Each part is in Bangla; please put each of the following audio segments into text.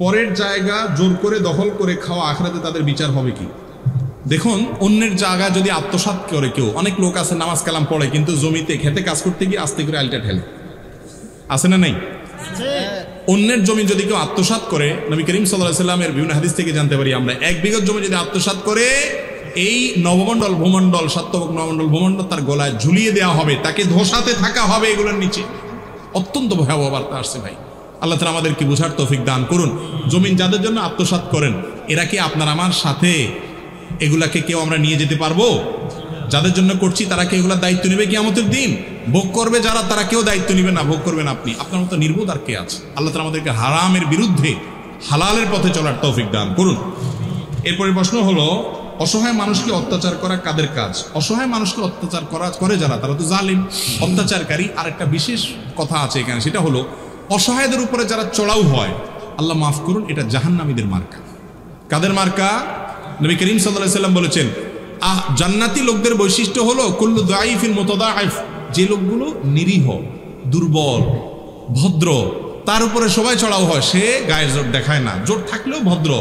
পরের জায়গা জোর করে দখল করে খাওয়া আখিরাতে তাদের বিচার হবে কি? দেখুন, অন্যের জায়গা যদি আত্মসাৎ করে কেউ, অনেক লোক আছে নামাজ কালাম পড়ে কিন্তু জমিতে খেতে কাজ করতে গিয়ে আস্তে করে আলটা ঠেলে, আছে না নাই? অন্যের জমি যদি কেউ আত্মসাৎ করে, নবী করিম সাল্লাল্লাহু আলাইহি ওয়াসাল্লামের বিভিন্ন হাদিস থেকে জানতে পারি আমরা, 1 বিঘা জমি যদি আত্মসাৎ করে, এই নবমণ্ডল ভূমণ্ডল, সাত্যবক নবমণ্ডল ভূমণ্ডল তার গলায় ঝুলিয়ে দেওয়া হবে, তাকে ধোসাতে থাকা হবে এগুলোর নিচে। অত্যন্ত ভয়াবহ বার্তা আসছে ভাই। আল্লাহ তাআলা আমাদেরকে বুঝার তৌফিক দান করুন। জমিন যাদের জন্য আত্মসাৎ করেন, এরা কি আপনার আমার সাথে এগুলাকে কেউ আমরা নিয়ে যেতে পারবো? যাদের জন্য করছি তারা কি এগুলার দায়িত্ব নেবে কিয়ামতের দিন? ভোগ করবে যারা, তারা কেউ দায়িত্ব নেবে না, ভোগ করবেন আপনি। আপনার মতো নির্বোধ আর কে আছে? আল্লাহ তাআলা আমাদেরকে হারামের বিরুদ্ধে হালালের পথে চলার তৌফিক দান করুন। এরপরে প্রশ্ন হলো, অসহায় মানুষকে অত্যাচার করা কাদের কাজ? অসহায় মানুষকে অত্যাচার করে যারা, তারা তো জালিম, অত্যাচারকারী। আর একটা বিশেষ কথা আছে এখানে, সেটা হলো অসহায়দের উপরে যারা চড়াও হয়, আল্লাহ মাফ করুন, এটা জাহান্নামীদের মার্কা। কাদের মার্কা? নবী করিম সাল্লাল্লাহু আলাইহি ওয়াসাল্লাম বলেছেন, জান্নাতি লোকদের বৈশিষ্ট্য হলো কুল্লু দাইফিন মুতাদাইফ, যে লোকগুলো নিরীহ, দুর্বল, ভদ্র, তার উপরে সবাই চড়াও হয়, সে গায়ের জোর দেখায় না, জোর থাকলেও ভদ্র,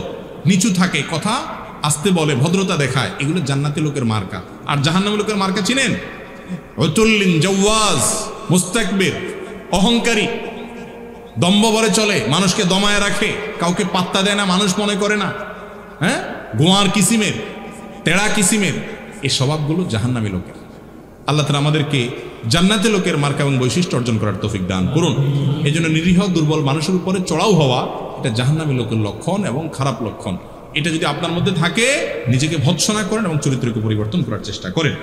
নিচু থাকে, কথা আস্তে বলে, ভদ্রতা দেখায়, এগুলো জান্নাতি লোকের মার্কা। আর জাহান্নামী লোকের মার্কা চিনেন? উতুল্লিন জাওয়াজ, মুস্তাকবির, অহংকারী, দম্ভ ভরে চলে, মানুষকে দমায় রাখে, কাউকে পাত্তা দেয় না, মানুষ মনে করে না, হ্যাঁ, গোয়ার কিসিমের, তেড়া কিসিমের, এই স্বভাবগুলো জাহান্নামী লোকের। আল্লাহ তাআলা আমাদেরকে জান্নাতি লোকের মার্কা এবং বৈশিষ্ট্য অর্জন করার তৌফিক দান করুন। এই জন্য নিরীহ দুর্বল মানুষের উপরে চড়াও হওয়া, এটা জাহান্নামী লোকের লক্ষণ এবং খারাপ লক্ষণ। এটা যদি আপনার মধ্যে থাকে, নিজেকে ভৎসনা করেন এবং চরিত্রকে পরিবর্তন করার চেষ্টা করেন।